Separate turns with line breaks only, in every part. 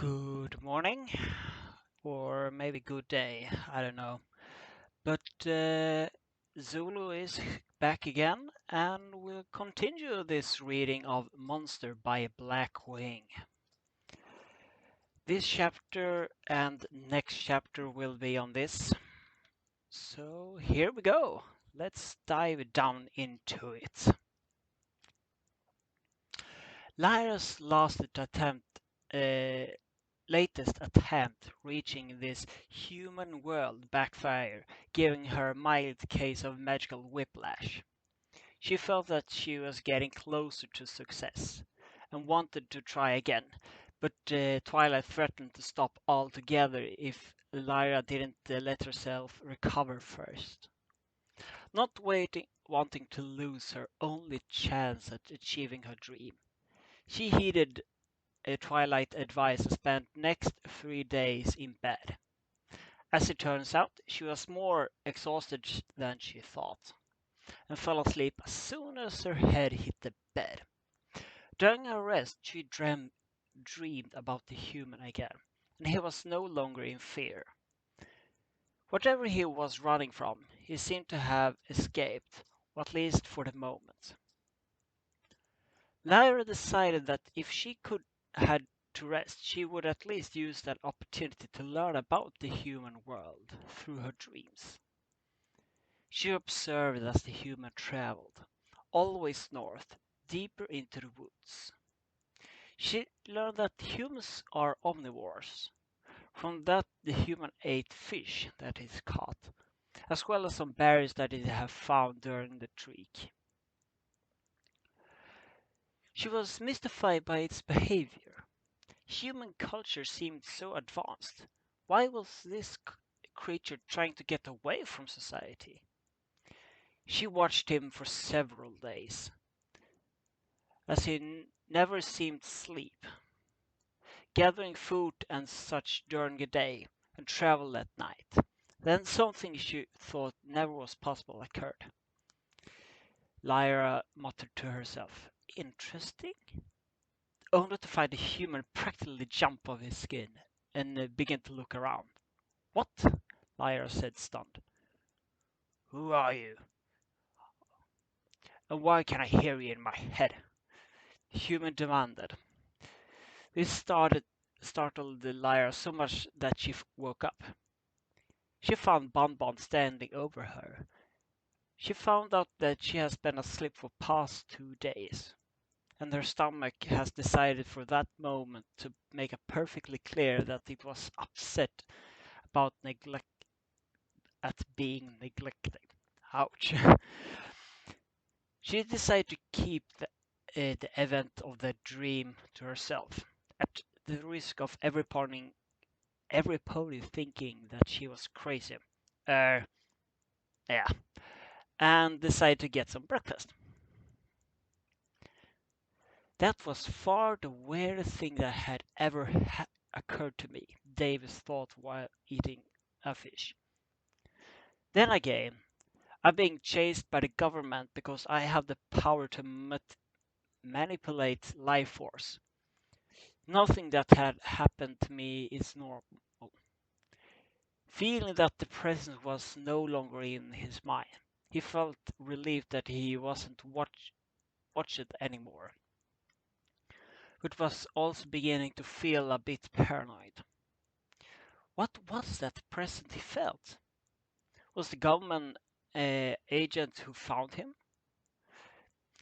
Good morning, or maybe good day, I don't know. But Zulu is back again, and we'll continue this reading of Monster by Blackwing. This chapter and next chapter will be on this. So here we go. Let's dive down into it. Lyra's uh, latest attempt reaching this human world backfired, giving her a mild case of magical whiplash. She felt that she was getting closer to success and wanted to try again, but Twilight threatened to stop altogether if Lyra didn't let herself recover first. Not wanting to lose her only chance at achieving her dream, she heeded Twilight advice and spent next 3 days in bed. As it turns out, she was more exhausted than she thought, and fell asleep as soon as her head hit the bed. During her rest, she dreamed about the human again, and he was no longer in fear. Whatever he was running from, he seemed to have escaped, or at least for the moment. Lyra decided that if she could had to rest, she would at least use that opportunity to learn about the human world through her dreams. She observed as the human traveled, always north, deeper into the woods. She learned that humans are omnivores. From that, the human ate fish that is caught, as well as some berries that it had found during the trek. She was mystified by its behavior. Human culture seemed so advanced. Why was this creature trying to get away from society? She watched him for several days, as he never seemed to sleep, gathering food and such during the day, and traveled at night. Then something she thought never was possible occurred. Lyra muttered to herself, "Interesting," only to find the human practically jump off his skin and begin to look around. "What?" Lyra said, stunned. "Who are you? And why can I hear you in my head?" The human demanded. This startled Lyra so much that she woke up. She found Bonbon standing over her. She found out that she has been asleep for past 2 days, and her stomach has decided for that moment to make it perfectly clear that it was upset about being neglected. Ouch. She decided to keep the event of the dream to herself, at the risk of every pony thinking that she was crazy. Uh, yeah, and decided to get some breakfast. That was far the weirdest thing that had ever occurred to me, Davis thought while eating a fish. Then again, I'm being chased by the government because I have the power to manipulate life force. Nothing that had happened to me is normal. Feeling that the presence was no longer in his mind, he felt relieved that he wasn't watched anymore, but was also beginning to feel a bit paranoid. What was that presence he felt? Was the government agent who found him?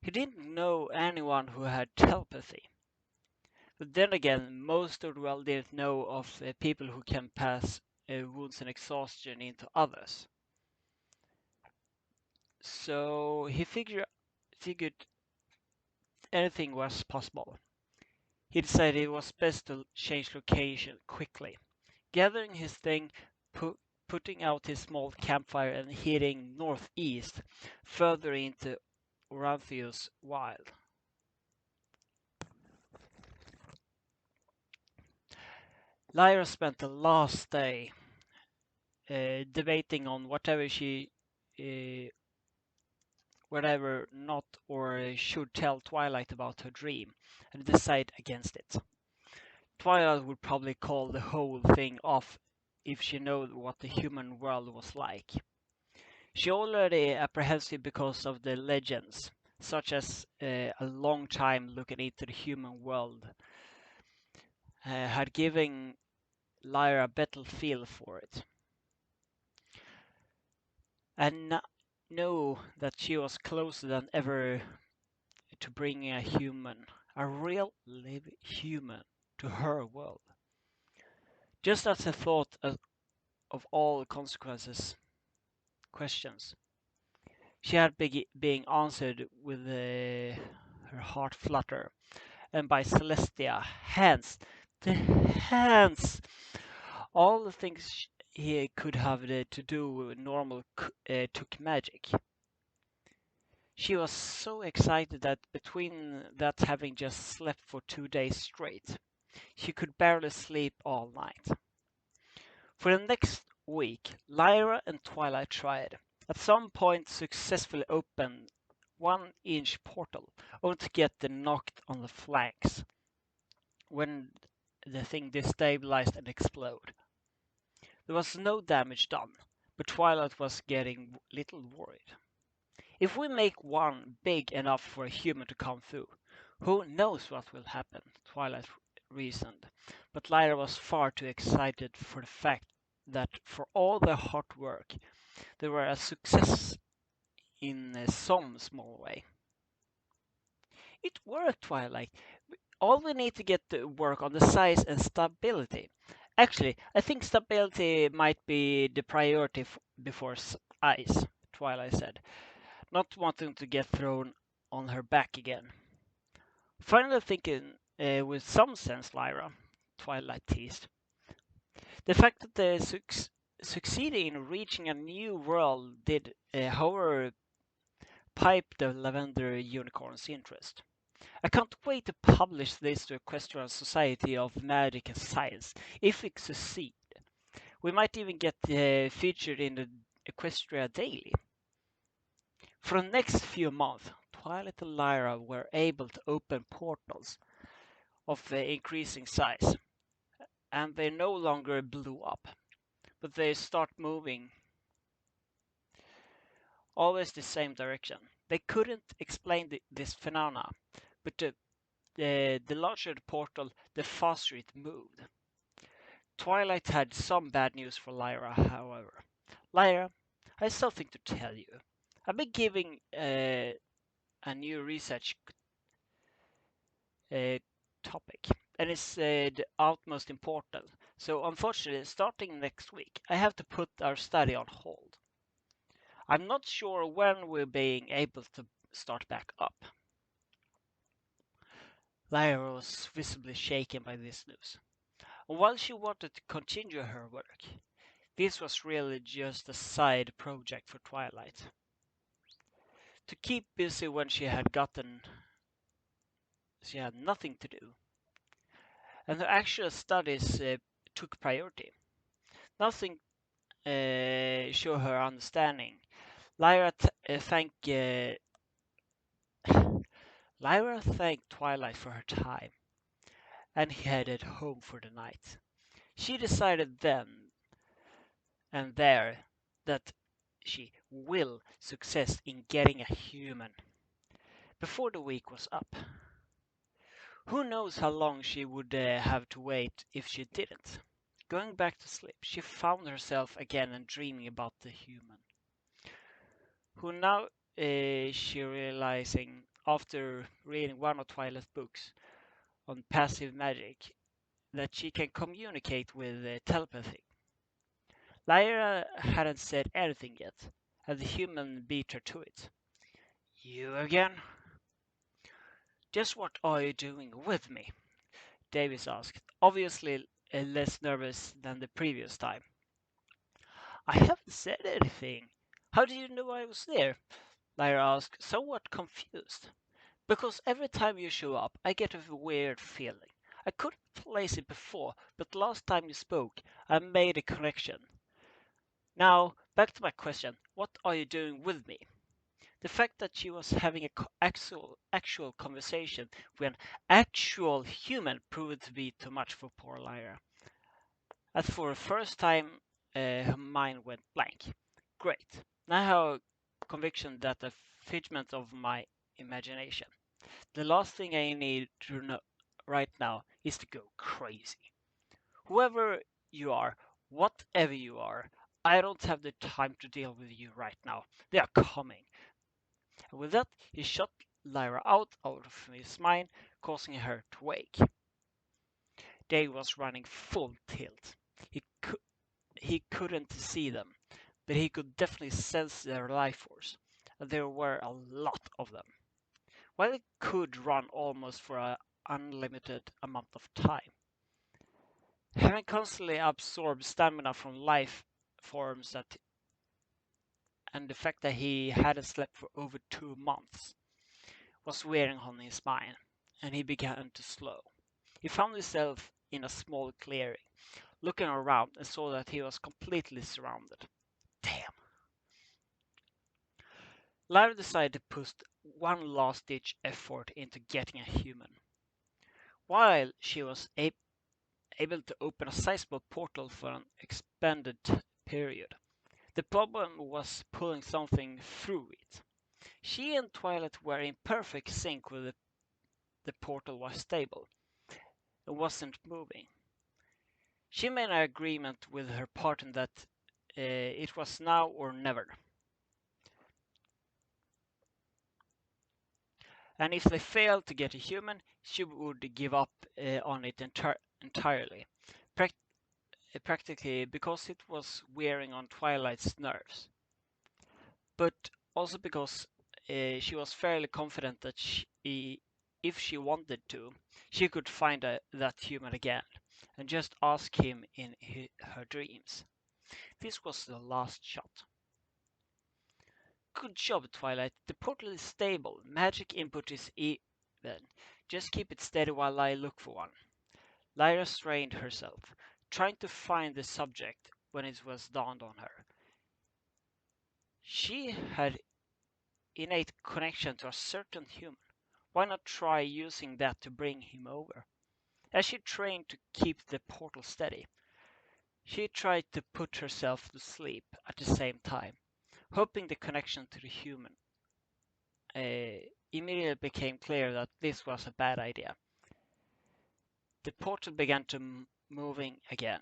He didn't know anyone who had telepathy. But then again, most of the world didn't know of people who can pass wounds and exhaustion into others. So he figured anything was possible. He decided it was best to change location quickly. Gathering his thing, putting out his small campfire and heading northeast, further into Oranthius Wild. Lyra spent the last day debating on uh, whatever not or should tell Twilight about her dream, and decide against it. Twilight would probably call the whole thing off if she knew what the human world was like. She already apprehensive because of the legends, such as a long time looking into the human world had given Lyra a better feel for it, and know that she was closer than ever to bringing a real live human, to her world. Just as the thought of all consequences questions she had being answered with her heart flutter, and by Celestia hands, the hands, all the things he could have to do with normal took magic. She was so excited that between that having just slept for 2 days straight, she could barely sleep all night. For the next week, Lyra and Twilight tried. At some point successfully opened 1-inch portal, only to get them knocked on the flanks when the thing destabilized and exploded. There was no damage done, but Twilight was getting little worried. If we make one big enough for a human to come through, who knows what will happen, Twilight reasoned. But Lyra was far too excited for the fact that for all their hard work, they were a success in some small way. It worked, Twilight. All we need to get to work on the size and stability. Actually, I think stability might be the priority before size, Twilight said, not wanting to get thrown on her back again. Finally thinking with some sense, Lyra, Twilight teased. The fact that they succeeded in reaching a new world did, however, pipe the Lavender Unicorn's interest. I can't wait to publish this to Equestrian Society of Magic and Science. If we succeed, we might even get featured in the Equestria Daily. For the next few months, Twilight and Lyra were able to open portals of increasing size, and they no longer blew up, but they start moving always the same direction. They couldn't explain this phenomena, but the larger the portal, the faster it moved. Twilight had some bad news for Lyra, however. Lyra, I have something to tell you. I've been giving a new research uh, topic, and it's the utmost important. So, unfortunately, starting next week, I have to put our study on hold. I'm not sure when we're being able to start back up. Lyra was visibly shaken by this news. And while she wanted to continue her work, this was really just a side project for Twilight. To keep busy when she had nothing to do. And her actual studies took priority. Nothing show her understanding. Lyra thanked Lyra thanked Twilight for her time and headed home for the night. She decided then and there that she will success in getting a human before the week was up. Who knows how long she would have to wait if she didn't. Going back to sleep, she found herself again and dreaming about the human, who now she realizing after reading one of Twilight's books on passive magic that she can communicate with telepathy. Lyra hadn't said anything yet, and the human beat her to it. You again? Just what are you doing with me? Davis asked, obviously less nervous than the previous time. I haven't said anything. How did you know I was there? Lyra asked, somewhat confused. Because every time you show up, I get a weird feeling. I couldn't place it before, but last time you spoke, I made a connection. Now, back to my question. What are you doing with me? The fact that she was having a actual conversation with an actual human proved to be too much for poor Lyra. As for the first time, her mind went blank. Great. Now I have a conviction that a figment of my imagination. The last thing I need to know right now is to go crazy. Whoever you are, whatever you are, I don't have the time to deal with you right now. They are coming. And with that, he shot Lyra out of his mind, causing her to wake. Dave was running full tilt. He couldn't see them, but he could definitely sense their life force. There were a lot of them. While he could run almost for an unlimited amount of time, having constantly absorbed stamina from life forms and the fact that he hadn't slept for over 2 months was wearing on his mind, and he began to slow. He found himself in a small clearing, looking around and saw that he was completely surrounded. Damn. Lara decided to put one last ditch effort into getting a human. While she was able to open a sizable portal for an expanded period, the problem was pulling something through it. She and Twilight were in perfect sync with the portal was stable. It wasn't moving. She made an agreement with her partner that it was now or never. And if they failed to get a human, she would give up on it entirely. Practically because it was wearing on Twilight's nerves. But also because she was fairly confident that if she wanted to, she could find that human again and just ask him in her dreams. This was the last shot. Good job, Twilight. The portal is stable. Magic input is even. Just keep it steady while I look for one. Lyra strained herself, trying to find the subject when it was dawned on her. She had innate connection to a certain human. Why not try using that to bring him over? As she trained to keep the portal steady, she tried to put herself to sleep at the same time, hoping the connection to the human. Immediately became clear that this was a bad idea. The portal began to moving again,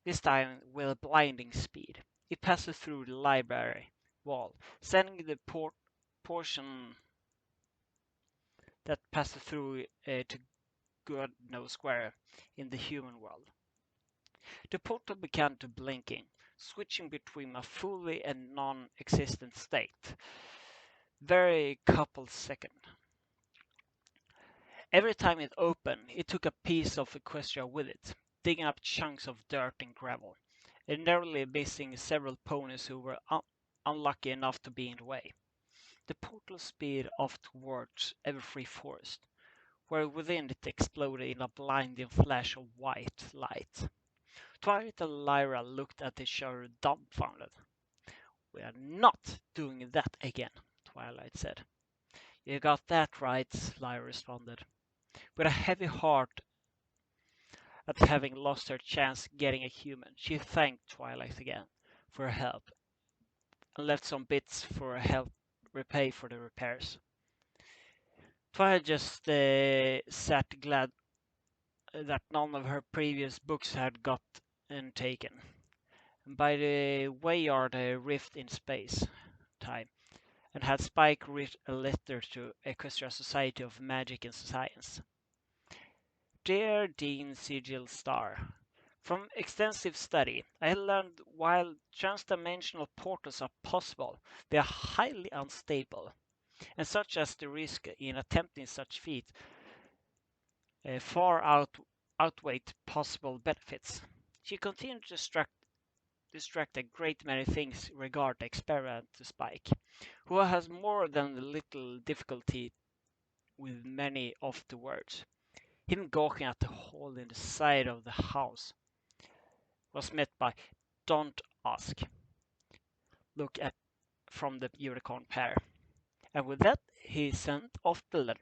this time with a blinding speed. It passed through the library wall, sending the portion that passed through to God knows where in the human world. The portal began to blinking, switching between a fully and non-existent state. Very couple second. Every time it opened, it took a piece of Equestria with it, digging up chunks of dirt and gravel, and narrowly missing several ponies who were unlucky enough to be in the way. The portal speed off towards Everfree Forest, where within it exploded in a blinding flash of white light. Twilight and Lyra looked at each other dumbfounded. "We are not doing that again," Twilight said. "You got that right," Lyra responded, with a heavy heart at having lost her chance getting a human. She thanked Twilight again for her help and left some bits for her help repay for the repairs. Twilight just sat glad that none of her previous books had gotten taken. By the way are the rift in space time, and had Spike written a letter to Equestria Society of Magic and Science. Dear Dean Sigil Star, from extensive study, I learned while transdimensional portals are possible, they are highly unstable, and such as the risk in attempting such feat far outweighed possible benefits. She continued to distract a great many things regarding the experiment to Spike, who has more than a little difficulty with many of the words. Him gawking at the hole in the side of the house was met by "Don't ask." Look at from the unicorn pair. And with that, he sent off the letter.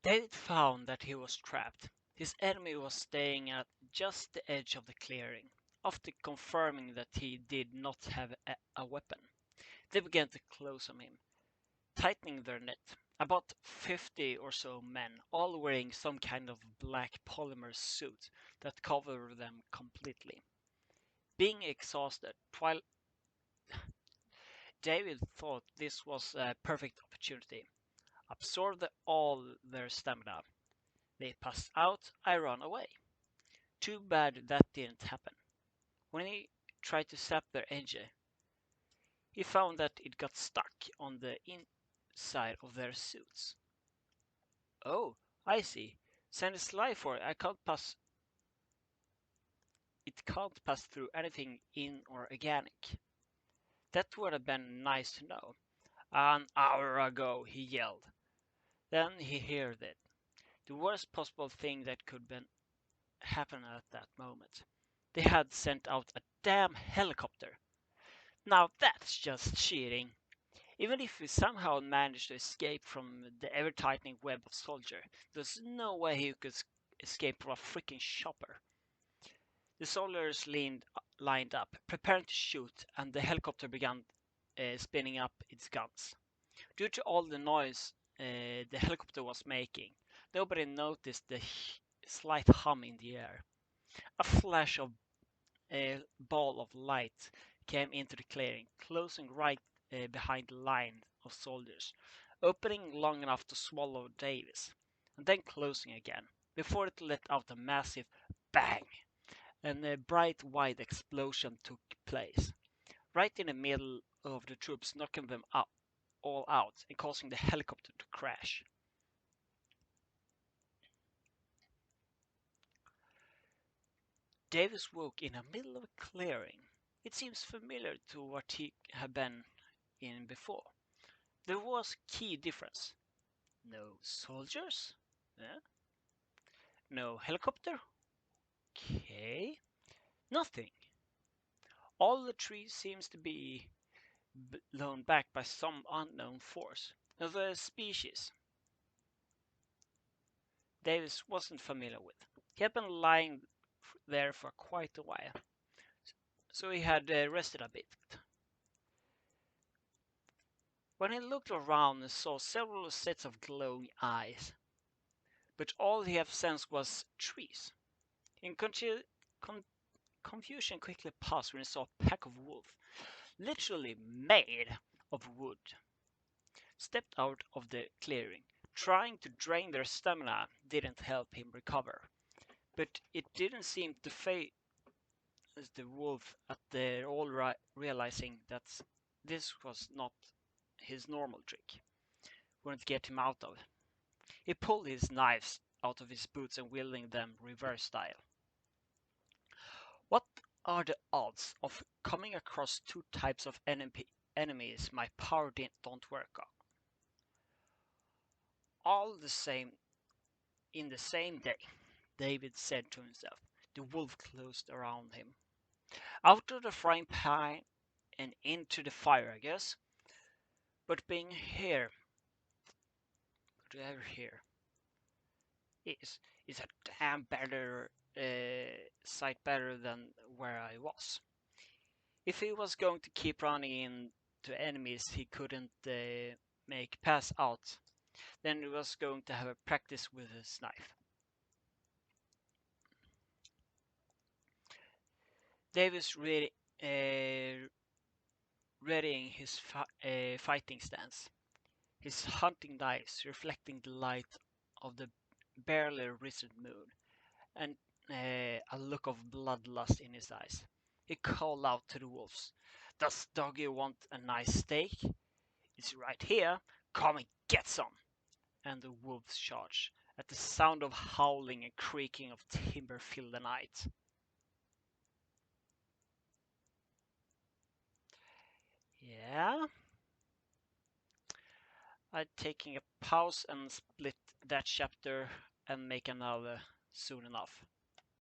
David found that he was trapped. His enemy was staying at just the edge of the clearing. After confirming that he did not have a weapon, they began to close on him, tightening their net. About 50 or so men, all wearing some kind of black polymer suit that covered them completely. Being exhausted, David thought this was a perfect opportunity. Absorb all their stamina. They passed out, I ran away. Too bad that didn't happen. When he tried to zap their engine, he found that it got stuck on the inside of their suits. Oh, I see. Send a slide for it. It can't pass through anything in or organic. That would have been nice to know. An hour ago, he yelled. Then he heard it. The worst possible thing that could happen at that moment. They had sent out a damn helicopter. Now that's just cheating. Even if we somehow managed to escape from the ever-tightening web of soldier, there's no way he could escape from a freaking chopper. The soldiers lined up, preparing to shoot, and the helicopter began spinning up its guns. Due to all the noise the helicopter was making, nobody noticed the slight hum in the air. A flash of a ball of light came into the clearing, closing right behind the line of soldiers, opening long enough to swallow Davis, and then closing again, before it let out a massive bang, and a bright white explosion took place, right in the middle of the troops, knocking them all out and causing the helicopter to crash. Davis woke in the middle of a clearing. It seems familiar to what he had been in before. There was key difference. No soldiers? Eh? No helicopter? Okay. Nothing. All the trees seems to be blown back by some unknown force. Another species Davis wasn't familiar with. He had been lying there for quite a while, so he had rested a bit. When he looked around and saw several sets of glowing eyes, but all he had sensed was trees. In confusion quickly passed when he saw a pack of wolves, literally made of wood, stepped out of the clearing. Trying to drain their stamina didn't help him recover, but it didn't seem to faze the wolf at the all realizing that this was not his normal trick. Wouldn't get him out of it. He pulled his knives out of his boots and wielding them reverse style. What are the odds of coming across two types of enemies my power don't work on? All the same, in the same day, David said to himself. The wolf closed around him. Out of the frying pan and into the fire, I guess. But being here, whatever here is, is a damn better sight better than where I was. If he was going to keep running into enemies he couldn't make pass out, then he was going to have a practice with his knife. Davis really readying his fighting stance, his hunting knives reflecting the light of the barely risen moon, and a look of bloodlust in his eyes. He called out to the wolves, "Does Doggy want a nice steak? It's right here. Come and get some!" And the wolves charged. At the sound of howling and creaking of timber filled the night. Yeah, I'm taking a pause and split that chapter and make another soon enough.